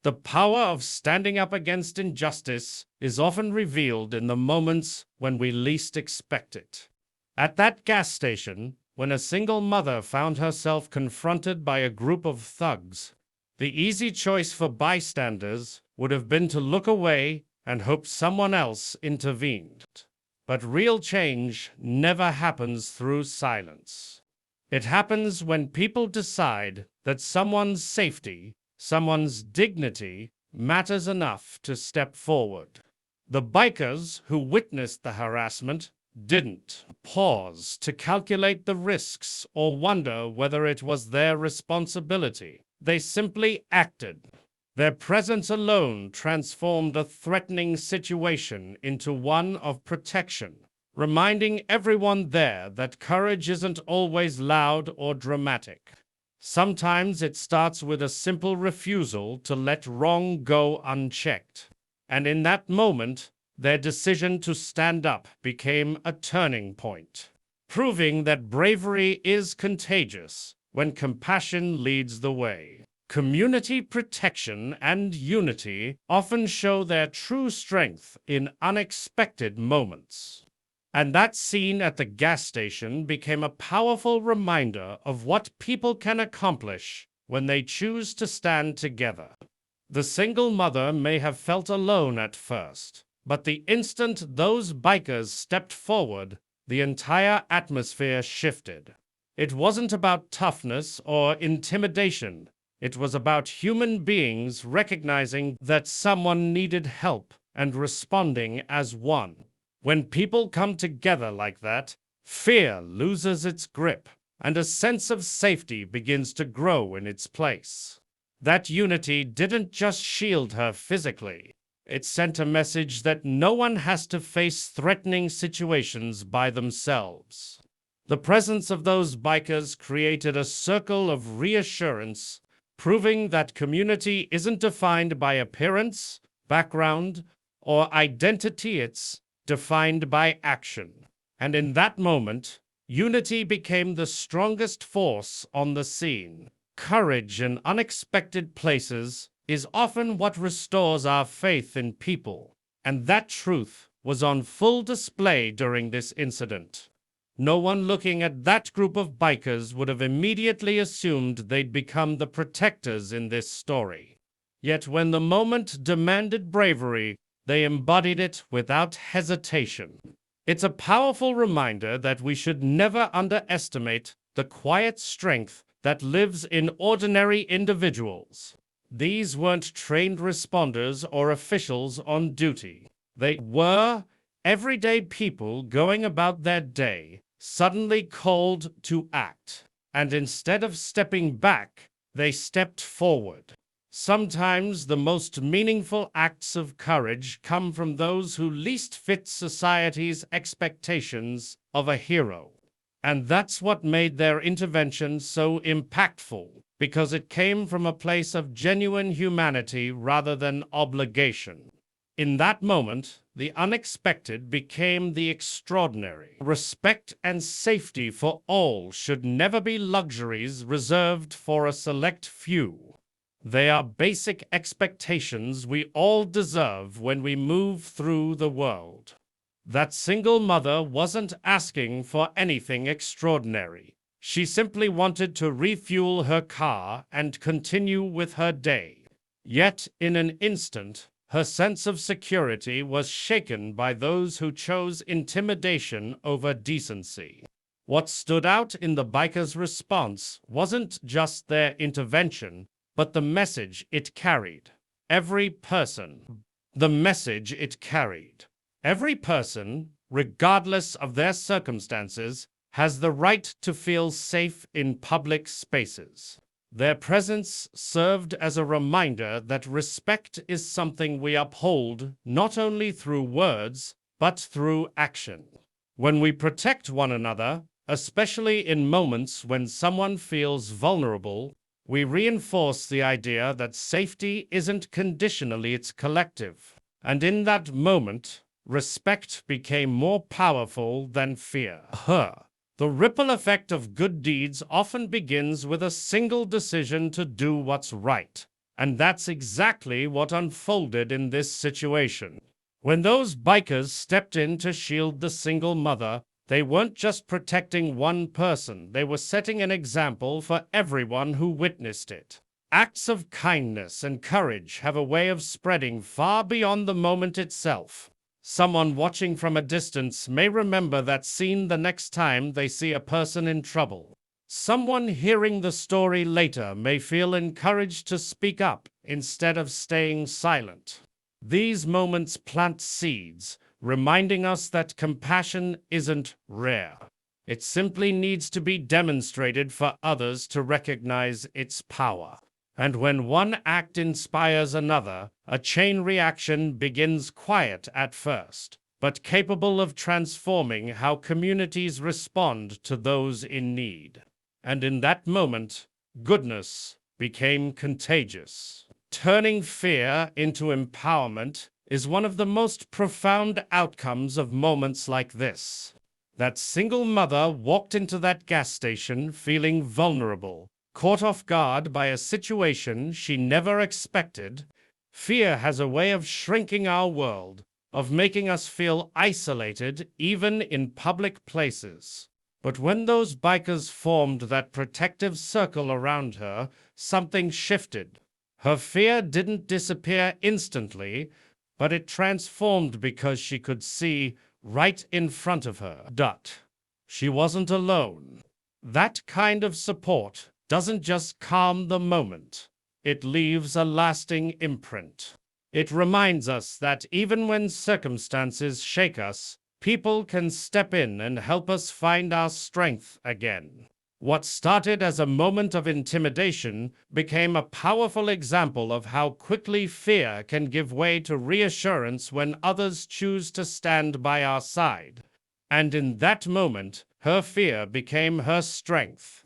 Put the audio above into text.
The power of standing up against injustice is often revealed in the moments when we least expect it. At that gas station, when a single mother found herself confronted by a group of thugs, the easy choice for bystanders would have been to look away and hope someone else intervened. But real change never happens through silence. It happens when people decide that someone's safety, someone's dignity, matters enough to step forward. The bikers who witnessed the harassment didn't pause to calculate the risks or wonder whether it was their responsibility. They simply acted. Their presence alone transformed a threatening situation into one of protection, reminding everyone there that courage isn't always loud or dramatic. Sometimes it starts with a simple refusal to let wrong go unchecked. And in that moment, their decision to stand up became a turning point, proving that bravery is contagious when compassion leads the way. Community protection and unity often show their true strength in unexpected moments. And that scene at the gas station became a powerful reminder of what people can accomplish when they choose to stand together. The single mother may have felt alone at first, but the instant those bikers stepped forward, the entire atmosphere shifted. It wasn't about toughness or intimidation. It was about human beings recognizing that someone needed help and responding as one. When people come together like that, fear loses its grip, and a sense of safety begins to grow in its place. That unity didn't just shield her physically. It sent a message that no one has to face threatening situations by themselves. The presence of those bikers created a circle of reassurance, proving that community isn't defined by appearance, background, or identity. It's defined by action. And in that moment, unity became the strongest force on the scene. Courage in unexpected places is often what restores our faith in people, and that truth was on full display during this incident. No one looking at that group of bikers would have immediately assumed they'd become the protectors in this story. Yet when the moment demanded bravery, they embodied it without hesitation. It's a powerful reminder that we should never underestimate the quiet strength that lives in ordinary individuals. These weren't trained responders or officials on duty. They were everyday people going about their day, suddenly called to act. And instead of stepping back, they stepped forward. Sometimes the most meaningful acts of courage come from those who least fit society's expectations of a hero. And that's what made their intervention so impactful, because it came from a place of genuine humanity rather than obligation. In that moment, the unexpected became the extraordinary. Respect and safety for all should never be luxuries reserved for a select few. They are basic expectations we all deserve when we move through the world. That single mother wasn't asking for anything extraordinary. She simply wanted to refuel her car and continue with her day. Yet, in an instant, her sense of security was shaken by those who chose intimidation over decency. What stood out in the bikers' response wasn't just their intervention, but the message it carried. Every person, regardless of their circumstances, has the right to feel safe in public spaces. Their presence served as a reminder that respect is something we uphold not only through words, but through action. When we protect one another, especially in moments when someone feels vulnerable, we reinforce the idea that safety isn't conditionally, it's collective. And in that moment, respect became more powerful than fear. The ripple effect of good deeds often begins with a single decision to do what's right. And that's exactly what unfolded in this situation. When those bikers stepped in to shield the single mother, they weren't just protecting one person, they were setting an example for everyone who witnessed it. Acts of kindness and courage have a way of spreading far beyond the moment itself. Someone watching from a distance may remember that scene the next time they see a person in trouble. Someone hearing the story later may feel encouraged to speak up instead of staying silent. These moments plant seeds, reminding us that compassion isn't rare. It simply needs to be demonstrated for others to recognize its power. And when one act inspires another, a chain reaction begins quiet at first, but capable of transforming how communities respond to those in need. And in that moment, goodness became contagious. Turning fear into empowerment is one of the most profound outcomes of moments like this. That single mother walked into that gas station feeling vulnerable, caught off guard by a situation she never expected. Fear has a way of shrinking our world, of making us feel isolated even in public places. But when those bikers formed that protective circle around her, something shifted. Her fear didn't disappear instantly, but it transformed because she could see right in front of her. She wasn't alone. That kind of support doesn't just calm the moment, it leaves a lasting imprint. It reminds us that even when circumstances shake us, people can step in and help us find our strength again. What started as a moment of intimidation became a powerful example of how quickly fear can give way to reassurance when others choose to stand by our side. And in that moment, her fear became her strength.